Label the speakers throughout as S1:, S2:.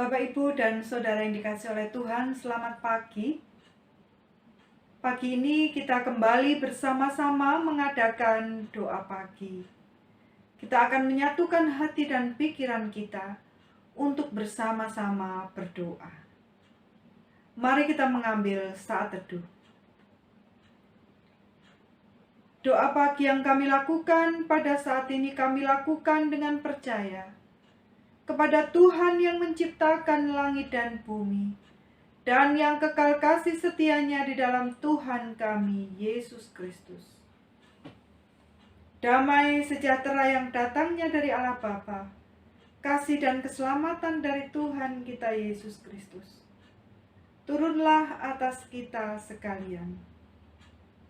S1: Bapak, Ibu, dan Saudara yang dikasihi oleh Tuhan, selamat pagi. Pagi ini kita kembali bersama-sama mengadakan doa pagi. Kita akan menyatukan hati dan pikiran kita untuk bersama-sama berdoa. Mari kita mengambil saat teduh. Doa pagi yang kami lakukan pada saat ini kami lakukan dengan percaya kepada Tuhan yang menciptakan langit dan bumi, dan yang kekal kasih setianya di dalam Tuhan kami, Yesus Kristus. Damai sejahtera yang datangnya dari Allah Bapa, kasih dan keselamatan dari Tuhan kita Yesus Kristus, turunlah atas kita sekalian.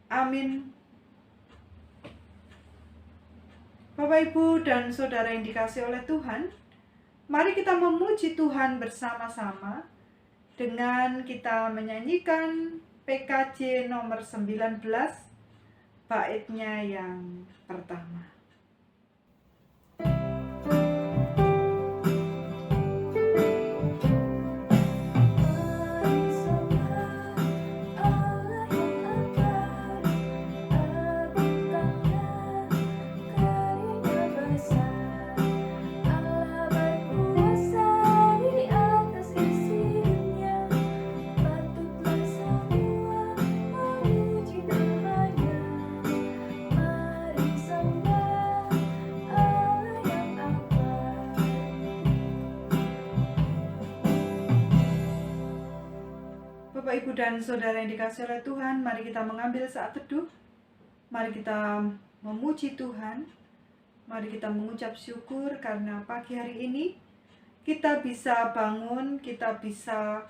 S1: Amin. Bapak, Ibu, dan Saudara yang dikasihi oleh Tuhan, mari kita memuji Tuhan bersama-sama dengan kita menyanyikan PKJ nomor 19, baitnya yang pertama. Bapak, Ibu, dan Saudara yang dikasihi oleh Tuhan, mari kita mengambil saat teduh. Mari kita memuji Tuhan. Mari kita mengucap syukur karena pagi hari ini kita bisa bangun, kita bisa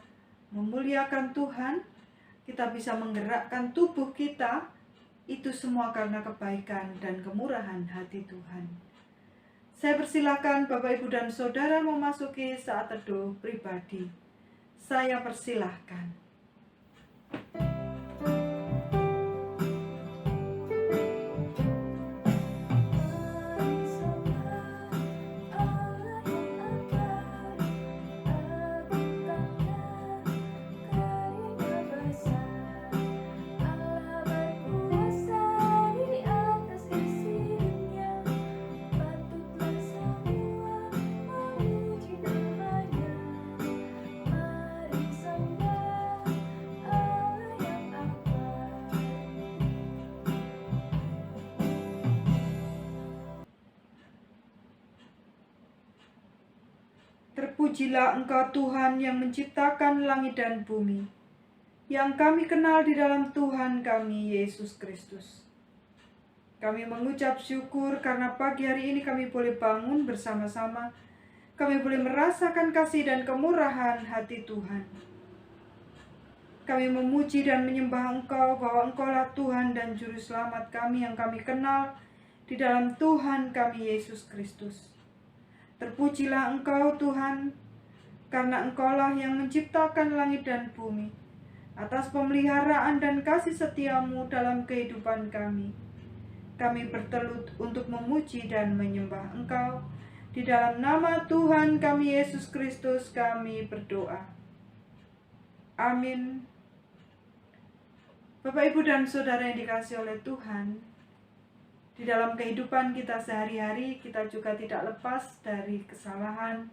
S1: memuliakan Tuhan, kita bisa menggerakkan tubuh kita. Itu semua karena kebaikan dan kemurahan hati Tuhan. Saya persilakan Bapak, Ibu, dan Saudara memasuki saat teduh pribadi. Saya persilahkan. Terpujilah Engkau Tuhan yang menciptakan langit dan bumi, yang kami kenal di dalam Tuhan kami, Yesus Kristus. Kami mengucap syukur karena pagi hari ini kami boleh bangun bersama-sama. Kami boleh merasakan kasih dan kemurahan hati Tuhan. Kami memuji dan menyembah Engkau bahwa Engkaulah Tuhan dan Juru Selamat kami yang kami kenal di dalam Tuhan kami, Yesus Kristus. Terpujilah Engkau Tuhan, karena Engkaulah yang menciptakan langit dan bumi, atas pemeliharaan dan kasih setiamu dalam kehidupan kami. Kami bertelut untuk memuji dan menyembah Engkau. Di dalam nama Tuhan kami Yesus Kristus kami berdoa. Amin. Bapak, Ibu, dan Saudara yang dikasihi oleh Tuhan, di dalam kehidupan kita sehari-hari, kita juga tidak lepas dari kesalahan,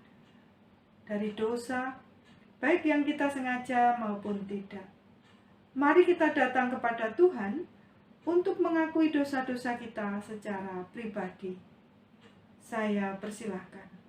S1: dari dosa, baik yang kita sengaja maupun tidak. Mari kita datang kepada Tuhan untuk mengakui dosa-dosa kita secara pribadi. Saya persilahkan.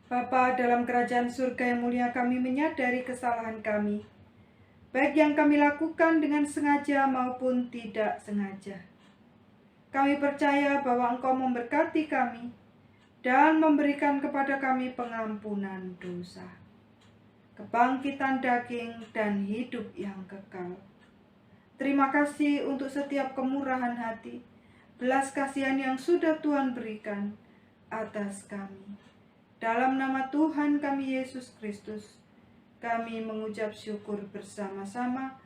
S1: Bapa dalam kerajaan surga yang mulia, kami menyadari kesalahan kami, baik yang kami lakukan dengan sengaja maupun tidak sengaja. Kami percaya bahwa Engkau memberkati kami dan memberikan kepada kami pengampunan dosa, kebangkitan daging, dan hidup yang kekal. Terima kasih untuk setiap kemurahan hati, belas kasihan yang sudah Tuhan berikan atas kami. Dalam nama Tuhan kami Yesus Kristus, kami mengucap syukur bersama-sama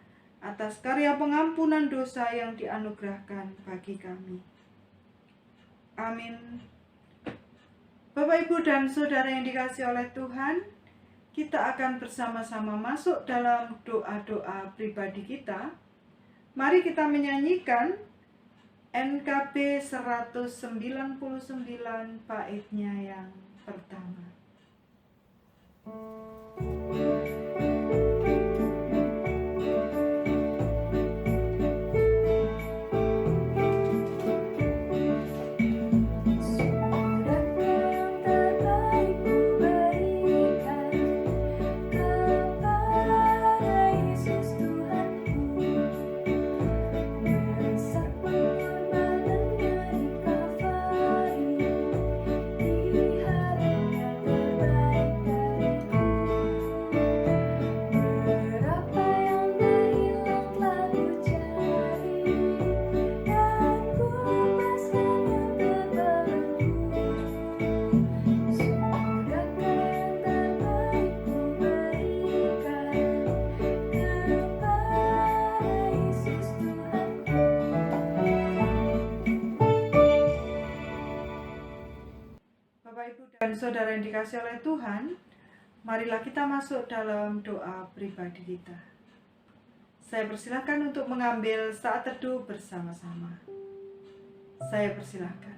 S1: atas karya pengampunan dosa yang dianugerahkan bagi kami. Amin. Bapak, Ibu, dan Saudara yang dikasihi oleh Tuhan, kita akan bersama-sama masuk dalam doa-doa pribadi kita. Mari kita menyanyikan NKB 199 baitnya yang pertama. Dan saudara yang dikasihi oleh Tuhan, marilah kita masuk dalam doa pribadi kita. Saya persilahkan untuk mengambil saat teduh bersama-sama. Saya persilahkan.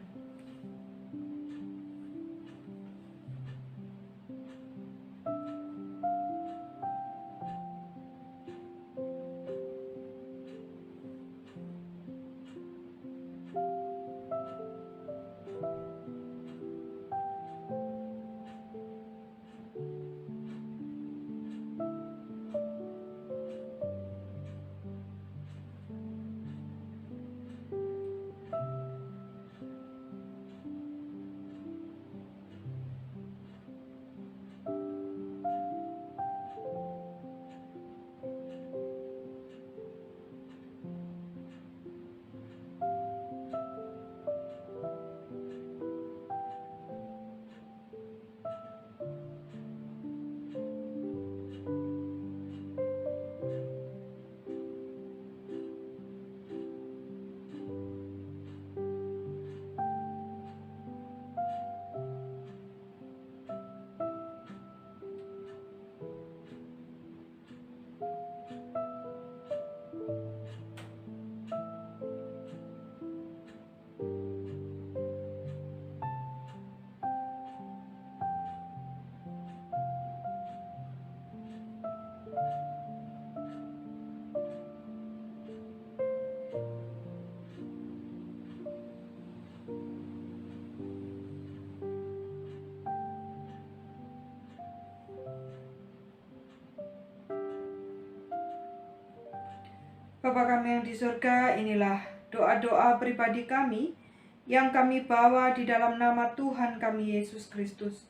S1: Bapa kami yang di surga, inilah doa-doa pribadi kami yang kami bawa di dalam nama Tuhan kami Yesus Kristus.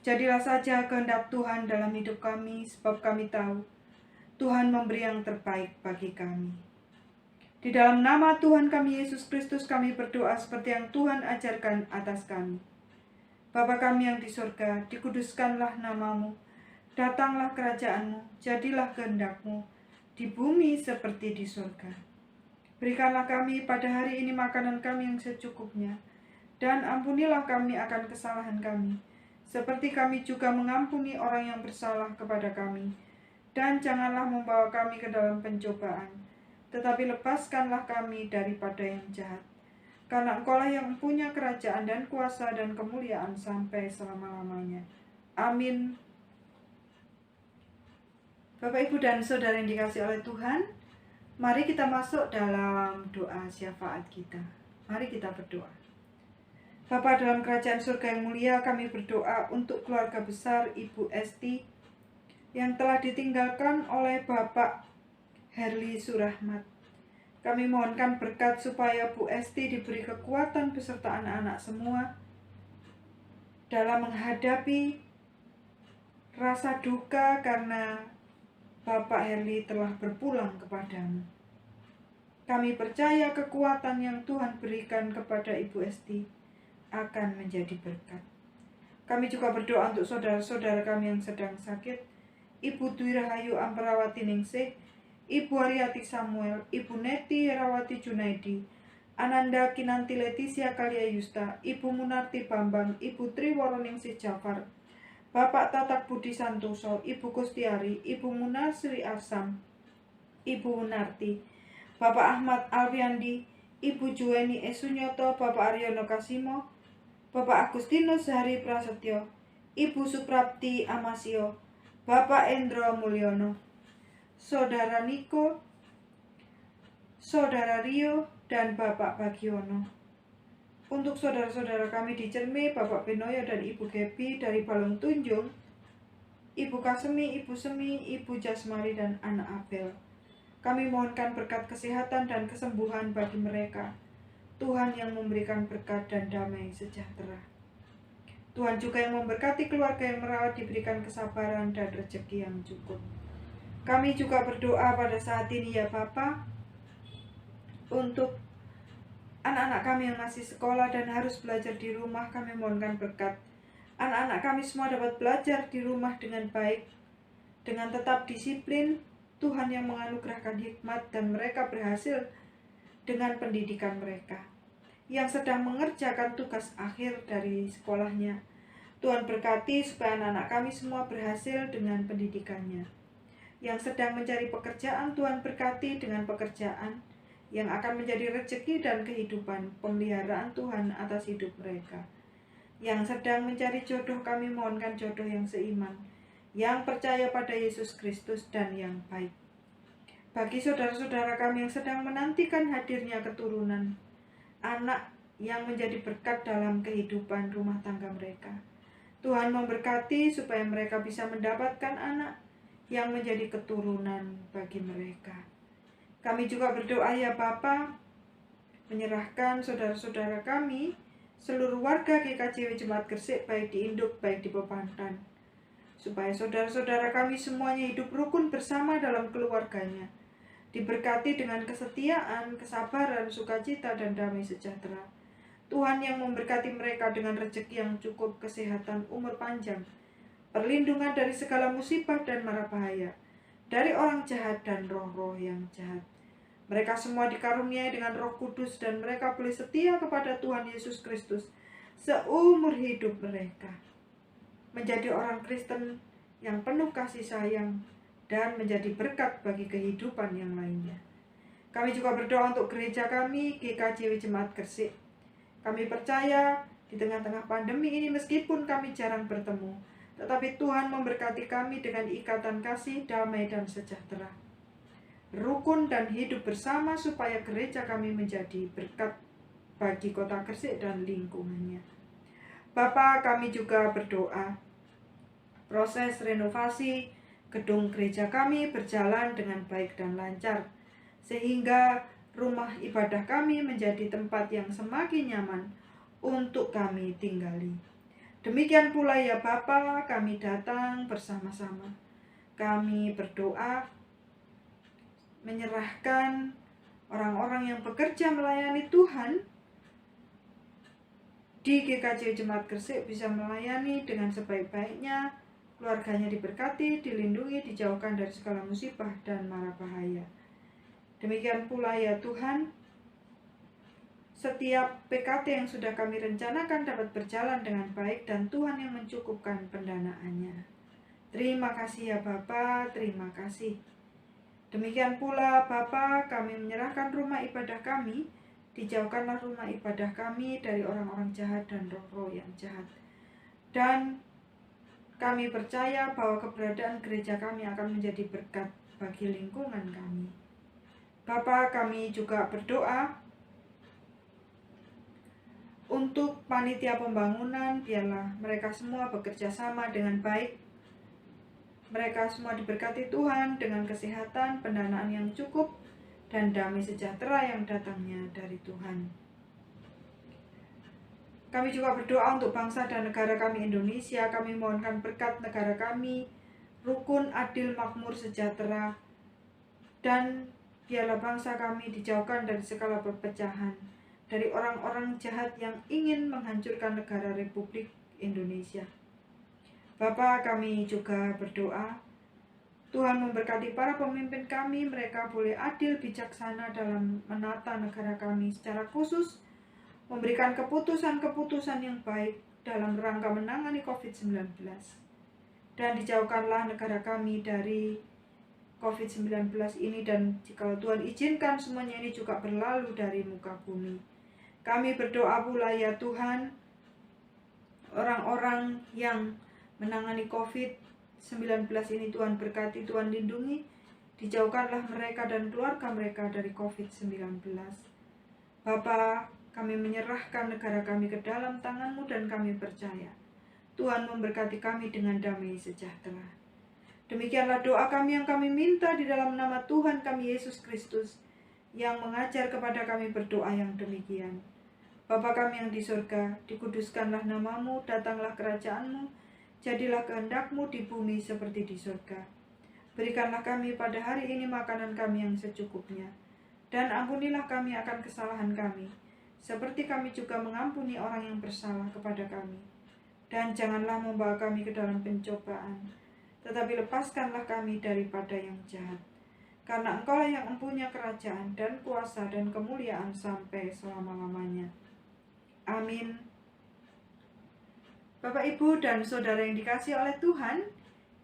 S1: Jadilah saja kehendak Tuhan dalam hidup kami, sebab kami tahu Tuhan memberi yang terbaik bagi kami. Di dalam nama Tuhan kami Yesus Kristus kami berdoa seperti yang Tuhan ajarkan atas kami. Bapa kami yang di surga, dikuduskanlah namamu, datanglah kerajaanmu, jadilah kehendak-mu, di bumi seperti di surga. Berikanlah kami pada hari ini makanan kami yang secukupnya, dan ampunilah kami akan kesalahan kami, seperti kami juga mengampuni orang yang bersalah kepada kami. Dan janganlah membawa kami ke dalam pencobaan, tetapi lepaskanlah kami daripada yang jahat. Karena Engkaulah yang punya kerajaan dan kuasa dan kemuliaan sampai selama-lamanya. Amin. Bapak, Ibu, dan Saudara yang dikasihi oleh Tuhan, mari kita masuk dalam doa syafaat kita. Mari kita berdoa. Bapa dalam kerajaan surga yang mulia, kami berdoa untuk keluarga besar Ibu Esti yang telah ditinggalkan oleh Bapak Herli Surahmat. Kami mohonkan berkat supaya Bu Esti diberi kekuatan beserta anak-anak semua dalam menghadapi rasa duka karena Bapak Herli telah berpulang kepadamu. Kami percaya kekuatan yang Tuhan berikan kepada Ibu Esti akan menjadi berkat. Kami juga berdoa untuk saudara-saudara kami yang sedang sakit, Ibu Dwi Rahayu Amperawati Ningsih, Ibu Haryati Samuel, Ibu Neti Herawati Junaidi, Ananda Kinanti Leticia Kalia Yusta, Ibu Munarti Bambang, Ibu Triworo Ningsih Jafar, Bapak Tatak Budi Santoso, Ibu Kustiari, Ibu Munasri Arsam, Ibu Munarti, Bapak Ahmad Alfiandi, Ibu Juweni Esunyoto, Bapak Aryono Kasimo, Bapak Agustinus Hari Prasetyo, Ibu Suprapti Amasio, Bapak Endro Mulyono, Saudara Niko, Saudara Rio, dan Bapak Bagiono. Untuk saudara-saudara kami di Cerme, Bapak Benoyo dan Ibu Gepi dari Balong Tunjung, Ibu Kasemi, Ibu Semi, Ibu Jasmari, dan anak Abel. Kami mohonkan berkat kesehatan dan kesembuhan bagi mereka. Tuhan yang memberikan berkat dan damai sejahtera. Tuhan juga yang memberkati keluarga yang merawat diberikan kesabaran dan rezeki yang cukup. Kami juga berdoa pada saat ini ya Bapa, untuk anak-anak kami yang masih sekolah dan harus belajar di rumah. Kami mohonkan berkat. Anak-anak kami semua dapat belajar di rumah dengan baik, dengan tetap disiplin. Tuhan yang menganugerahkan hikmat dan mereka berhasil dengan pendidikan mereka. Yang sedang mengerjakan tugas akhir dari sekolahnya, Tuhan berkati supaya anak-anak kami semua berhasil dengan pendidikannya. Yang sedang mencari pekerjaan, Tuhan berkati dengan pekerjaan yang akan menjadi rezeki dan kehidupan, pemeliharaan Tuhan atas hidup mereka. Yang sedang mencari jodoh, kami mohonkan jodoh yang seiman, yang percaya pada Yesus Kristus dan yang baik. Bagi saudara-saudara kami yang sedang menantikan hadirnya keturunan, anak yang menjadi berkat dalam kehidupan rumah tangga mereka, Tuhan memberkati supaya mereka bisa mendapatkan anak yang menjadi keturunan bagi mereka. Kami juga berdoa ya Bapa, menyerahkan saudara-saudara kami, seluruh warga GKJW Jemaat Gresik, baik di Induk, baik di Pepantan, supaya saudara-saudara kami semuanya hidup rukun bersama dalam keluarganya, diberkati dengan kesetiaan, kesabaran, sukacita, dan damai sejahtera. Tuhan yang memberkati mereka dengan rezeki yang cukup, kesehatan, umur panjang, perlindungan dari segala musibah dan mara bahaya, dari orang jahat dan roh-roh yang jahat. Mereka semua dikaruniai dengan Roh Kudus dan mereka boleh setia kepada Tuhan Yesus Kristus seumur hidup mereka. Menjadi orang Kristen yang penuh kasih sayang dan menjadi berkat bagi kehidupan yang lainnya. Kami juga berdoa untuk gereja kami, GKJW Jemaat Gresik. Kami percaya di tengah-tengah pandemi ini meskipun kami jarang bertemu, tetapi Tuhan memberkati kami dengan ikatan kasih, damai, dan sejahtera. Rukun dan hidup bersama supaya gereja kami menjadi berkat bagi kota Gresik dan lingkungannya. Bapa, kami juga berdoa proses renovasi gedung gereja kami berjalan dengan baik dan lancar, sehingga rumah ibadah kami menjadi tempat yang semakin nyaman untuk kami tinggali. Demikian pula ya Bapa, kami datang bersama-sama. Kami berdoa menyerahkan orang-orang yang bekerja melayani Tuhan di GKJ Jemaat Gresik bisa melayani dengan sebaik-baiknya, keluarganya diberkati, dilindungi, dijauhkan dari segala musibah dan mara bahaya. Demikian pula ya Tuhan, setiap PKT yang sudah kami rencanakan dapat berjalan dengan baik dan Tuhan yang mencukupkan pendanaannya. Terima kasih ya Bapa, terima kasih. Demikian pula Bapa, kami menyerahkan rumah ibadah kami, dijauhkanlah rumah ibadah kami dari orang-orang jahat dan roh-roh yang jahat. Dan kami percaya bahwa keberadaan gereja kami akan menjadi berkat bagi lingkungan kami. Bapa, kami juga berdoa Untuk panitia pembangunan, biarlah mereka semua bekerja sama dengan baik. Mereka semua diberkati Tuhan dengan kesehatan, pendanaan yang cukup, dan damai sejahtera yang datangnya dari Tuhan. Kami juga berdoa untuk bangsa dan negara kami Indonesia. Kami mohonkan berkat negara kami, rukun, adil, makmur, sejahtera, dan biarlah bangsa kami dijauhkan dari segala perpecahan, dari orang-orang jahat yang ingin menghancurkan negara Republik Indonesia. Bapa, kami juga berdoa, Tuhan memberkati para pemimpin kami, mereka boleh adil, bijaksana dalam menata negara kami secara khusus, memberikan keputusan-keputusan yang baik dalam rangka menangani COVID-19. Dan dijauhkanlah negara kami dari COVID-19 ini, dan jika Tuhan izinkan semuanya ini juga berlalu dari muka bumi. Kami berdoa pula ya Tuhan, orang-orang yang menangani COVID-19 ini Tuhan berkati, Tuhan lindungi, dijauhkanlah mereka dan keluarga mereka dari COVID-19. Bapa, kami menyerahkan negara kami ke dalam tangan-Mu dan kami percaya Tuhan memberkati kami dengan damai sejahtera. Demikianlah doa kami yang kami minta di dalam nama Tuhan kami Yesus Kristus, yang mengajar kepada kami berdoa yang demikian. Bapa kami yang di surga, dikuduskanlah nama-Mu, datanglah kerajaan-Mu, jadilah kehendak-Mu di bumi seperti di surga. Berikanlah kami pada hari ini makanan kami yang secukupnya, dan ampunilah kami akan kesalahan kami, seperti kami juga mengampuni orang yang bersalah kepada kami. Dan janganlah membawa kami ke dalam pencobaan, tetapi lepaskanlah kami daripada yang jahat. Karena Engkaulah yang mempunyai kerajaan dan kuasa dan kemuliaan sampai selama-lamanya. Amin. Bapak, Ibu, dan Saudara yang dikasihi oleh Tuhan,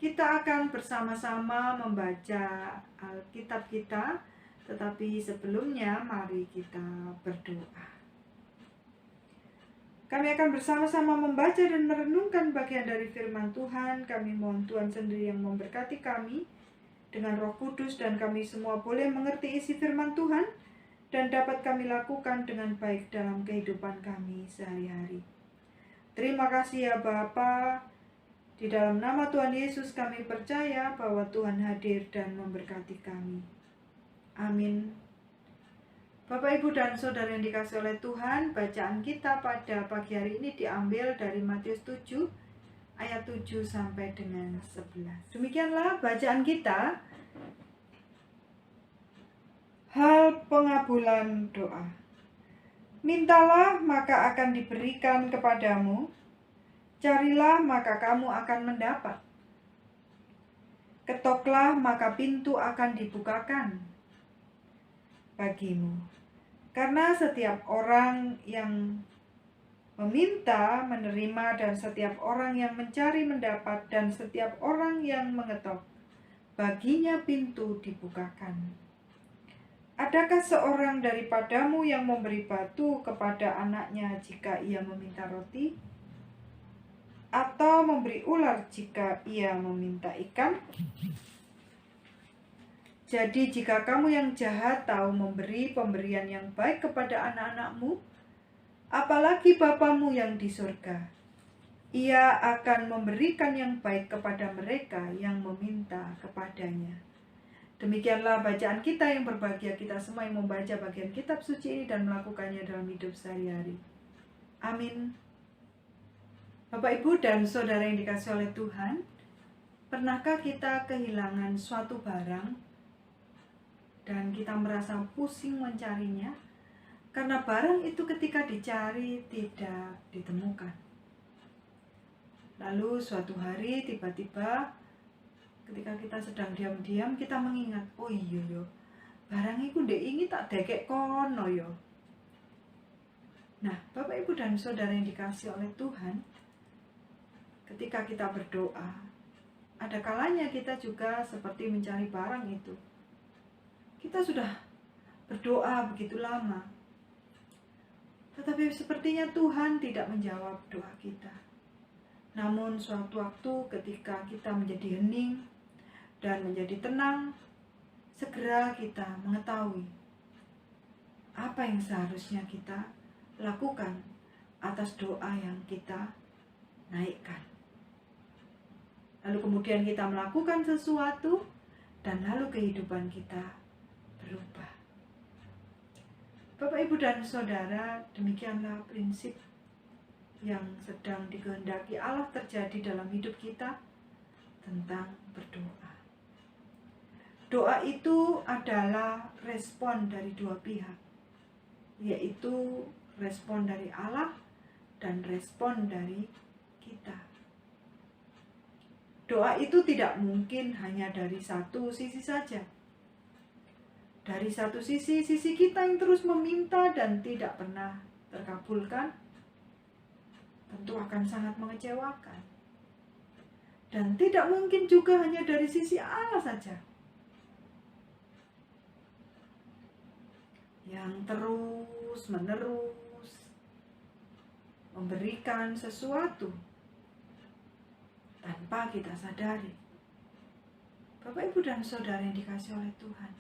S1: kita akan bersama-sama membaca Alkitab kita, tetapi sebelumnya mari kita berdoa. Kami akan bersama-sama membaca dan merenungkan bagian dari firman Tuhan. Kami mohon Tuhan sendiri yang memberkati kami dengan Roh Kudus, dan kami semua boleh mengerti isi firman Tuhan dan dapat kami lakukan dengan baik dalam kehidupan kami sehari-hari. Terima kasih ya Bapa. Di dalam nama Tuhan Yesus kami percaya bahwa Tuhan hadir dan memberkati kami. Amin. Bapak, Ibu, dan Saudara yang dikasihi oleh Tuhan, bacaan kita pada pagi hari ini diambil dari Matius 7 ayat 7 sampai dengan 11. Demikianlah bacaan kita. Hal pengabulan doa. Mintalah maka akan diberikan kepadamu, carilah maka kamu akan mendapat, ketoklah maka pintu akan dibukakan bagimu. Karena setiap orang yang meminta menerima, dan setiap orang yang mencari mendapat, dan setiap orang yang mengetok baginya pintu dibukakan. Adakah seorang daripadamu yang memberi batu kepada anaknya jika ia meminta roti? Atau memberi ular jika ia meminta ikan? Jadi jika kamu yang jahat tahu memberi pemberian yang baik kepada anak-anakmu, apalagi Bapamu yang di surga, Ia akan memberikan yang baik kepada mereka yang meminta kepadanya. Demikianlah bacaan kita yang berbahagia, kita semua yang membaca bagian kitab suci ini dan melakukannya dalam hidup sehari-hari. Amin. Bapak, Ibu, dan Saudara yang dikasihi oleh Tuhan, pernahkah kita kehilangan suatu barang dan kita merasa pusing mencarinya karena barang itu ketika dicari tidak ditemukan? Lalu suatu hari tiba-tiba ketika kita sedang diam-diam kita mengingat, oh iya yo, barang iku ndek ini tak dekek kono yo. Nah, Bapak, Ibu, dan Saudara yang dikasihi oleh Tuhan, ketika kita berdoa, ada kalanya kita juga seperti mencari barang itu. Kita sudah berdoa begitu lama, tetapi sepertinya Tuhan tidak menjawab doa kita. Namun suatu waktu ketika kita menjadi hening dan menjadi tenang, segera kita mengetahui apa yang seharusnya kita lakukan atas doa yang kita naikkan. Lalu kemudian kita melakukan sesuatu dan lalu kehidupan kita berubah. Bapak, Ibu, dan Saudara, demikianlah prinsip yang sedang dikehendaki Allah terjadi dalam hidup kita tentang berdoa. Doa itu adalah respon dari dua pihak, yaitu respon dari Allah dan respon dari kita. Doa itu tidak mungkin hanya dari satu sisi saja. Dari satu sisi kita yang terus meminta dan tidak pernah terkabulkan, tentu akan sangat mengecewakan. Dan tidak mungkin juga hanya dari sisi Allah saja, yang terus-menerus memberikan sesuatu tanpa kita sadari. Bapak, Ibu, dan Saudara yang dikasihi oleh Tuhan,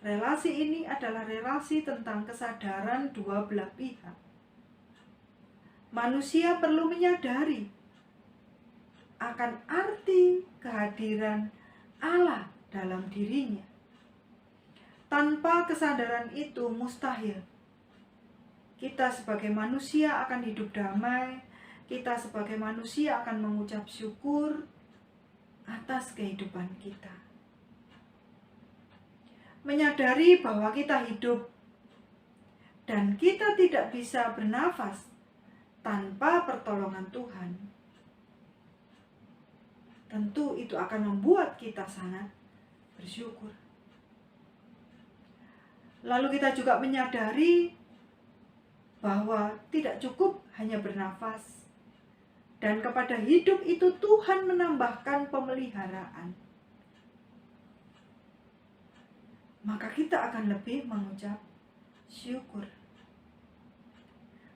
S1: relasi ini adalah relasi tentang kesadaran dua belah pihak. Manusia perlu menyadari akan arti kehadiran Allah dalam dirinya. Tanpa kesadaran itu mustahil kita sebagai manusia akan hidup damai, kita sebagai manusia akan mengucap syukur atas kehidupan kita. Menyadari bahwa kita hidup dan kita tidak bisa bernafas tanpa pertolongan Tuhan, tentu itu akan membuat kita sangat bersyukur. Lalu kita juga menyadari bahwa tidak cukup hanya bernafas, dan kepada hidup itu Tuhan menambahkan pemeliharaan. Maka kita akan lebih mengucap syukur.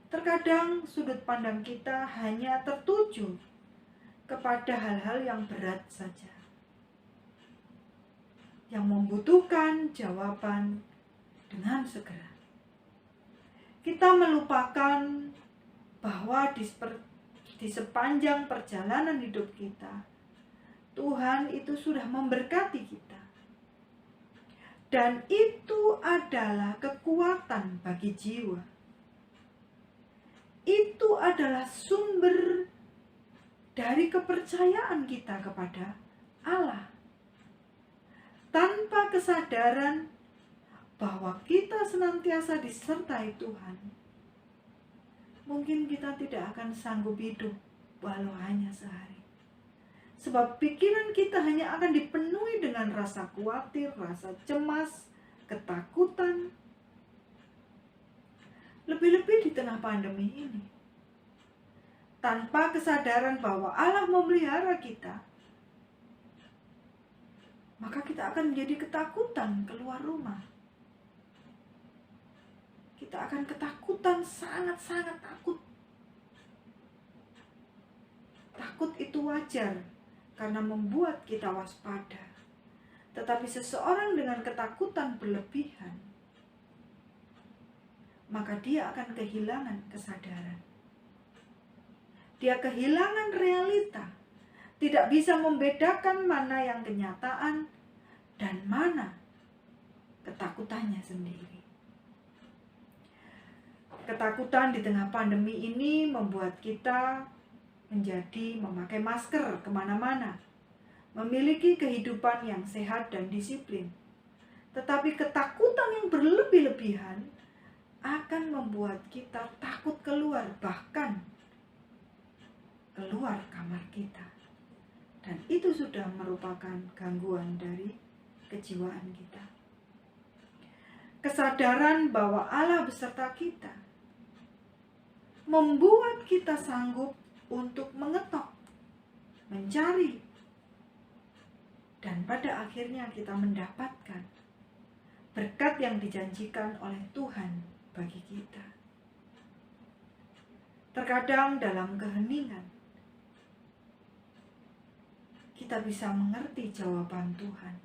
S1: Terkadang sudut pandang kita hanya tertuju kepada hal-hal yang berat saja, yang membutuhkan jawaban dengan segera. Kita melupakan bahwa di sepanjang perjalanan hidup kita, Tuhan itu sudah memberkati kita. Dan itu adalah kekuatan bagi jiwa. Itu adalah sumber dari kepercayaan kita kepada Allah. Tanpa kesadaran bahwa kita senantiasa disertai Tuhan, mungkin kita tidak akan sanggup hidup walau hanya sehari. Sebab pikiran kita hanya akan dipenuhi dengan rasa khawatir, rasa cemas, ketakutan. Lebih-lebih di tengah pandemi ini. Tanpa kesadaran bahwa Allah memelihara kita, maka kita akan menjadi ketakutan keluar rumah. Kita akan ketakutan, sangat-sangat takut. Takut itu wajar karena membuat kita waspada. Tetapi seseorang dengan ketakutan berlebihan, maka dia akan kehilangan kesadaran. Dia kehilangan realita, tidak bisa membedakan mana yang kenyataan dan mana ketakutannya sendiri. Ketakutan di tengah pandemi ini membuat kita menjadi memakai masker kemana-mana, memiliki kehidupan yang sehat dan disiplin. Tetapi ketakutan yang berlebih-lebihan akan membuat kita takut keluar, bahkan keluar kamar kita. Dan itu sudah merupakan gangguan dari kejiwaan kita. Kesadaran bahwa Allah beserta kita membuat kita sanggup untuk mengetok, mencari, dan pada akhirnya kita mendapatkan berkat yang dijanjikan oleh Tuhan bagi kita. Terkadang dalam keheningan kita bisa mengerti jawaban Tuhan.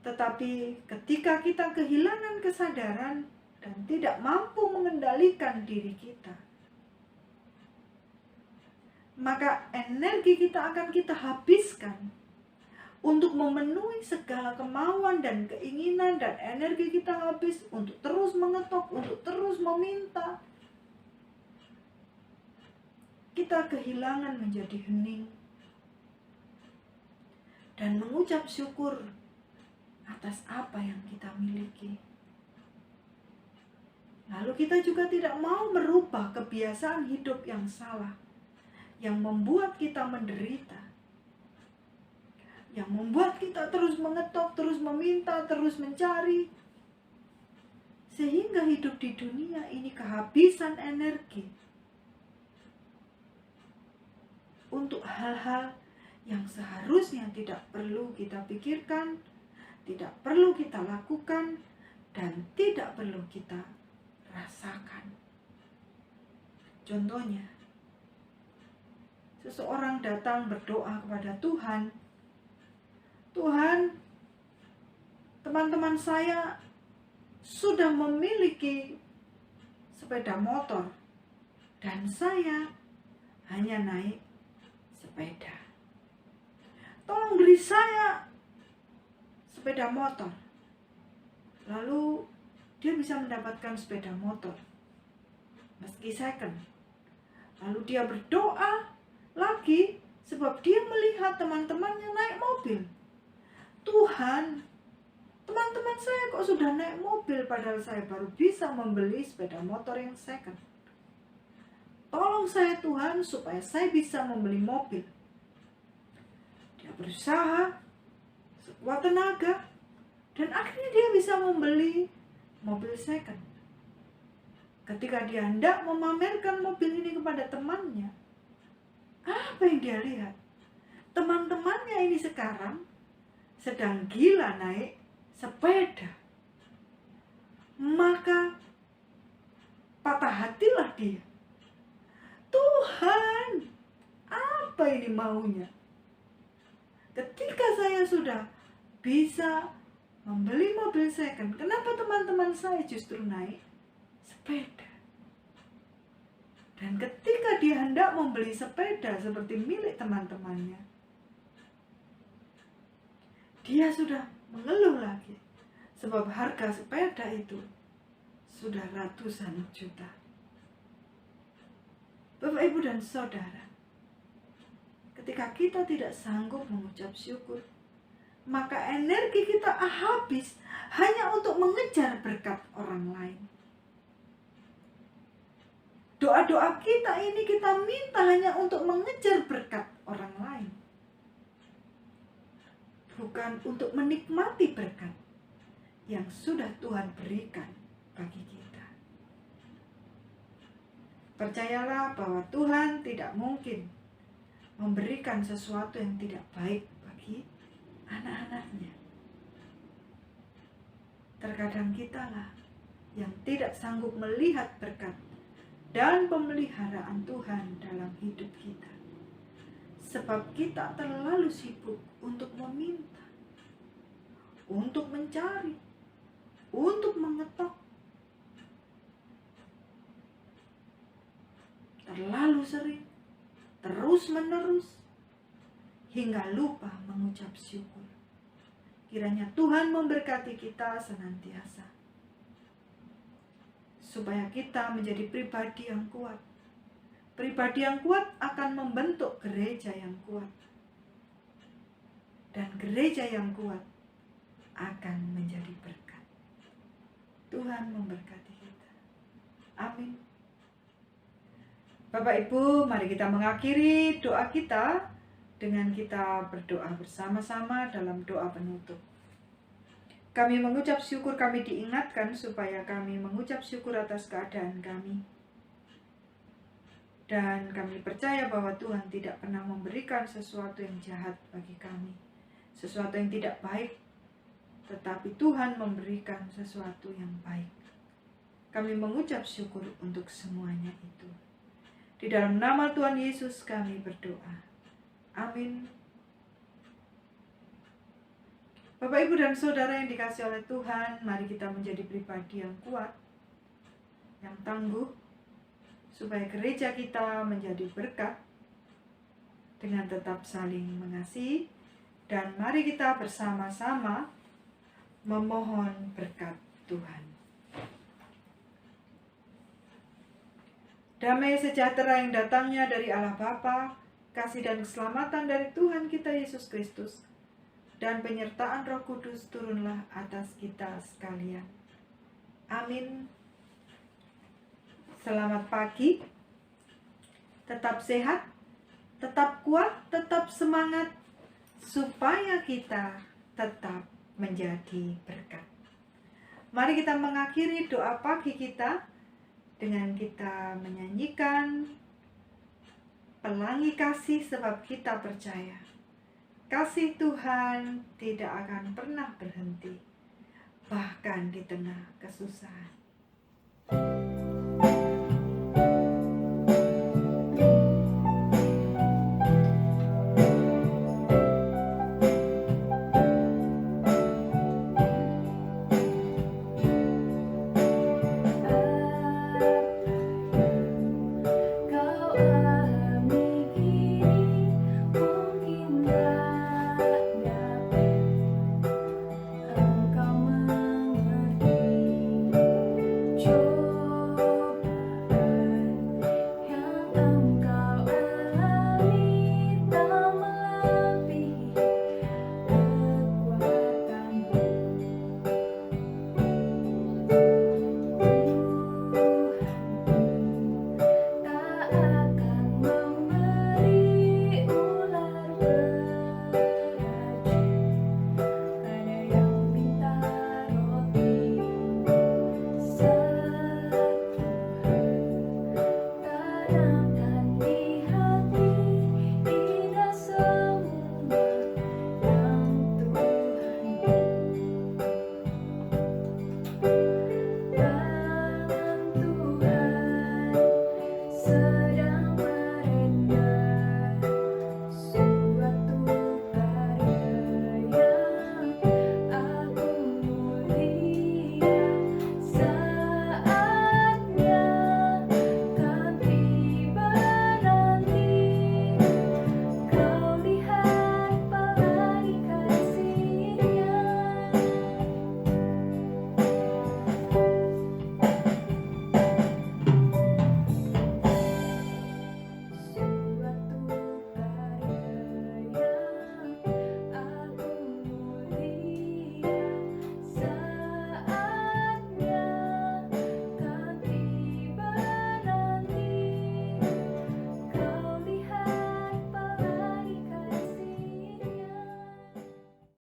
S1: Tetapi ketika kita kehilangan kesadaran dan tidak mampu mengendalikan diri kita, maka energi kita akan kita habiskan untuk memenuhi segala kemauan dan keinginan, dan energi kita habis untuk terus mengetok, untuk terus meminta. Kita kehilangan menjadi hening dan mengucap syukur atas apa yang kita miliki. Lalu kita juga tidak mau merubah kebiasaan hidup yang salah, yang membuat kita menderita, yang membuat kita terus mengetok, terus meminta, terus mencari, sehingga hidup di dunia ini kehabisan energi untuk hal-hal yang seharusnya tidak perlu kita pikirkan, tidak perlu kita lakukan, dan tidak perlu kita rasakan. Contohnya, seseorang datang berdoa kepada Tuhan, "Tuhan, teman-teman saya sudah memiliki sepeda motor dan saya hanya naik sepeda. Tolong beri saya sepeda motor." Lalu dia bisa mendapatkan sepeda motor meski second. Lalu dia berdoa lagi sebab dia melihat teman-temannya naik mobil. "Tuhan, teman-teman saya kok sudah naik mobil padahal saya baru bisa membeli sepeda motor yang second. Tolong saya Tuhan supaya saya bisa membeli mobil." Dia berusaha sekuat tenaga dan akhirnya dia bisa membeli mobil second. Ketika dia hendak memamerkan mobil ini kepada temannya, apa yang dia lihat? Teman-temannya ini sekarang sedang gila naik sepeda. Maka patah hatilah dia. "Tuhan, apa ini maunya? Ketika saya sudah bisa membeli mobil second, kenapa teman-teman saya justru naik sepeda?" Dan ketika dia hendak membeli sepeda seperti milik teman-temannya, dia sudah mengeluh lagi sebab harga sepeda itu sudah ratusan juta. Bapak, Ibu, dan Saudara, ketika kita tidak sanggup mengucap syukur, maka energi kita habis hanya untuk mengejar berkat orang lain. Doa-doa kita ini kita minta hanya untuk mengejar berkat orang lain, bukan untuk menikmati berkat yang sudah Tuhan berikan bagi kita. Percayalah bahwa Tuhan tidak mungkin memberikan sesuatu yang tidak baik bagi anak-anaknya. Terkadang kitalah yang tidak sanggup melihat berkat dan pemeliharaan Tuhan dalam hidup kita, sebab kita terlalu sibuk untuk meminta, untuk mencari, untuk mengetok, terlalu sering, terus-menerus, hingga lupa mengucap syukur. Kiranya Tuhan memberkati kita senantiasa, supaya kita menjadi pribadi yang kuat. Pribadi yang kuat akan membentuk gereja yang kuat, dan gereja yang kuat akan menjadi berkat. Tuhan memberkati kita. Amin. Bapak Ibu, mari kita mengakhiri doa kita dengan kita berdoa bersama-sama dalam doa penutup. Kami mengucap syukur, kami diingatkan supaya kami mengucap syukur atas keadaan kami. Dan kami percaya bahwa Tuhan tidak pernah memberikan sesuatu yang jahat bagi kami, sesuatu yang tidak baik, tetapi Tuhan memberikan sesuatu yang baik. Kami mengucap syukur untuk semuanya itu. Di dalam nama Tuhan Yesus kami berdoa. Amin. Bapak, Ibu, dan Saudara yang dikasihi oleh Tuhan, mari kita menjadi pribadi yang kuat. yang tangguh, supaya gereja kita menjadi berkat dengan tetap saling mengasihi. Dan mari kita bersama-sama memohon berkat Tuhan. Damai sejahtera yang datangnya dari Allah Bapa, kasih dan keselamatan dari Tuhan kita Yesus Kristus, dan penyertaan Roh Kudus turunlah atas kita sekalian. Amin. Selamat pagi. Tetap sehat, tetap kuat, tetap semangat, supaya kita tetap menjadi berkat. Mari kita mengakhiri doa pagi kita dengan kita menyanyikan Pelangi Kasih, sebab kita percaya kasih Tuhan tidak akan pernah berhenti, bahkan di tengah kesusahan.